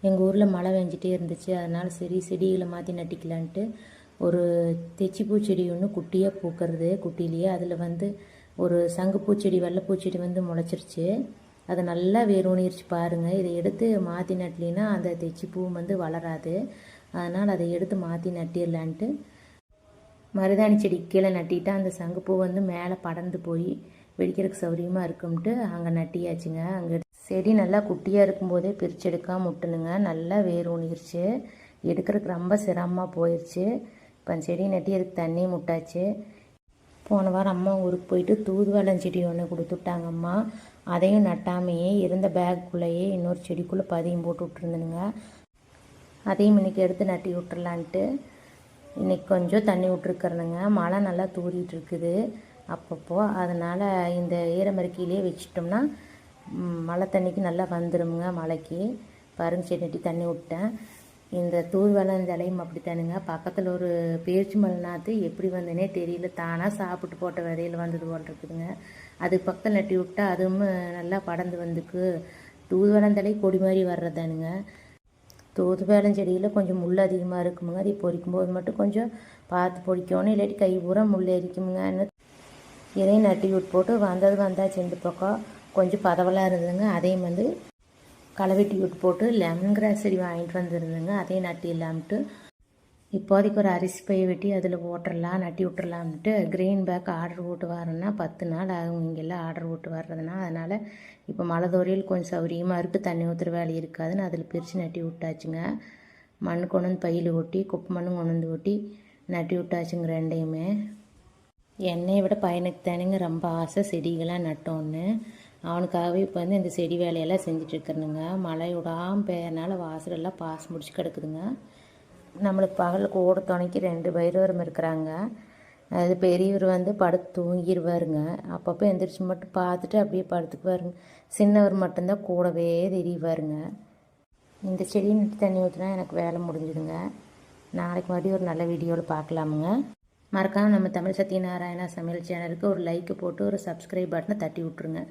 எங்கள் ஊரில் மழை பெஞ்சிட்டே இருந்துச்சு. அதனால் சரி செடிகளை மாற்றி நட்டிக்கலான்ட்டு ஒரு தெச்சிப்பூ செடி ஒன்று குட்டியாக பூக்கிறது குட்டிலேயே. அதில் வந்து ஒரு சங்குப்பூச்செடி வெள்ளைப்பூச்செடி வந்து முளைச்சிருச்சு. அது நல்லா வேரூனிருச்சு பாருங்கள். இதை எடுத்து மாற்றி நட்டலின்னா அந்த தெச்சிப்பூ வந்து வளராது. அதனால் அதை எடுத்து மாற்றி நட்டிடலான்ட்டு மருதாணி செடி கீழே நட்டிட்டா அந்த சங்குப்பூ வந்து மேலே படர்ந்து போய் வெடிக்கிறதுக்கு சௌகரியமாக இருக்கும்ட்டு அங்கே நட்டியாச்சுங்க. அங்கே செடி நல்லா குட்டியாக இருக்கும்போதே பிரித்து எடுக்காமல் முட்டணுங்க. நல்லா வேர் ஊனிருச்சு. எடுக்கிறதுக்கு ரொம்ப சிரமமாக போயிடுச்சு. இப்போ அந்த செடி நட்டி அதுக்கு தண்ணி முட்டாச்சு. போன வாரம் அம்மா ஊருக்கு போயிட்டு தூதுவளம் செடி ஒன்று கொடுத்துட்டாங்க அம்மா. அதையும் நட்டாமையே இருந்த பேக்குள்ளேயே இன்னொரு செடிக்குள்ளே பதியம் போட்டு விட்ருந்தனுங்க. அதையும் இன்றைக்கி எடுத்து நட்டி விட்டுறலான்ட்டு இன்றைக்கி கொஞ்சம் தண்ணி விட்ருக்கறனுங்க. மழை நல்லா தூரிட்டு இருக்குது அப்பப்போ. அதனால் இந்த ஈரமரிக்கையிலே வச்சிட்டோம்னா மழை தண்ணிக்கு நல்லா வந்துடுங்க. மழைக்கு பருங்கு செடி நட்டி தண்ணி விட்டேன். இந்த தூதுவளம் தலையும் அப்படித்தானுங்க. பக்கத்தில் ஒரு பேரிச்சி மலை நாற்று எப்படி வந்ததுனே தெரியல. தானாக சாப்பிட்டு போட்ட விதையில் வந்தது போல் இருக்குதுங்க. அது பக்கத்தில் நட்டி விட்டால் அதுவும் நல்லா படர்ந்து வந்துக்கு. தூதுவளம் தலை கொடி மாதிரி வர்றதானுங்க. தூதுவளம் செடியில் கொஞ்சம் முள் அதிகமாக இருக்குமுங்க. அதை பொறிக்கும்போது மட்டும் கொஞ்சம் பார்த்து பொறிக்கணும், இல்லாட்டி கை பூரா முள் எரிக்குமுங்க. இதையும் நட்டி விட்டு போட்டு வந்தாச்சு. இந்த பக்கம் கொஞ்சம் பதவலாக இருந்ததுங்க. அதையும் வந்து களவெட்டி விட்டு போட்டு லெமன் கிராஸ் செடி வாங்கிட்டு வந்துருந்துங்க. அதையும் நட்டி இல்லாமட்டு இப்போதைக்கு ஒரு அரிசி பையை வெட்டி அதில் போட்டுடலாம், நட்டி விட்டுறலாம்ட்டு க்ரீன் பேக் ஆர்டர் போட்டு வரேன்னா 10 நாள் ஆகும் இங்கெல்லாம் ஆர்டர் போட்டு வர்றதுனா. அதனால் இப்போ மழை தோறியில் கொஞ்சம் சௌகரியமாக இருக்குது. தண்ணி ஊற்றுற வேலை இருக்காதுன்னு அதில் பிரித்து நட்டி விட்டாச்சுங்க. மண் கொண்டு வந்து பையில் ஒட்டி குப்பை மண்ணும் கொண்டு வந்து ஒட்டி நட்டி விட்டாச்சுங்க ரெண்டையுமே. என்னை விட பையனுக்கு தானுங்க ரொம்ப ஆசை செடிகளாக நட்டோன்னு. அவனுக்காகவே இப்போ வந்து இந்த செடி வேலையெல்லாம் செஞ்சிட்ருக்குறனுங்க. மழை விடாமல் பெய்யறனால வாசலெல்லாம் பாசம் முடிச்சு கிடக்குதுங்க. நம்மளுக்கு பகலுக்கு ஓட துணைக்கு 2 பைரவரும் இருக்கிறாங்க. அது பெரியவர் வந்து படுத்து தூங்கிடுவாருங்க. அப்பப்போ எந்திரிச்சு மட்டும் பார்த்துட்டு அப்படியே படுத்துக்குவாருங்க. சின்னவர் மட்டும்தான் கூடவே தெரிவாருங்க. இந்த செடியை நட்டு தண்ணி ஊற்றினா எனக்கு வேலை முடிஞ்சுதுங்க. நாளைக்கு மறுபடியும் ஒரு நல்ல வீடியோவில் பார்க்கலாமுங்க. மறக்காமல் நம்ம தமிழ் சத்யநாராயணா சமையல் சேனலுக்கு ஒரு லைக்கு போட்டு ஒரு சப்ஸ்கிரைப் பட்டனை தட்டி விட்ருங்க.